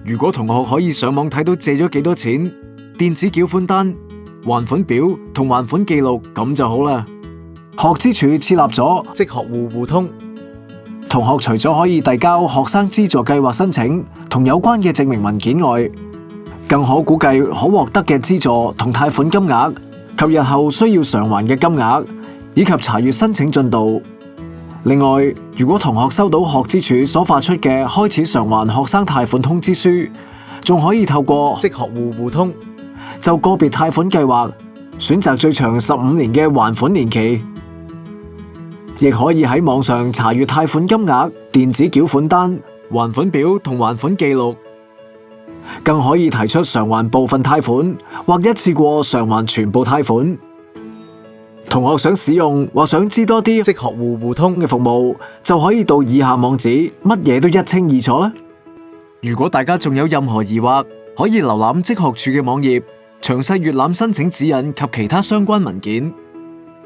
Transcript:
如果同學可以上網睇到借咗幾多錢、電子繳款單、還款表同還款記錄，咁就好啦。學資處設立咗職學互通，同學除咗可以遞交學生資助計劃申請同有關嘅證明文件外，更可估計可獲得嘅資助同貸款金額及日後需要償還嘅金額，以及查閱申請進度。另外，如果同學收到學資處所發出嘅開始償還學生貸款通知書，仲可以透過職學互通就個別貸款計劃選擇最長15年嘅還款年期，亦可以喺網上查閱貸款金額、電子繳款單、還款表同還款記錄，更可以提出償還部分貸款或一次過償還全部貸款。同學想使用或想知多啲職學互通嘅服務，就可以到以下網址，乜嘢都一清二楚啦。如果大家仲有任何疑惑，可以瀏覽職學處嘅網頁，詳細閱覽申請指引及其他相關文件。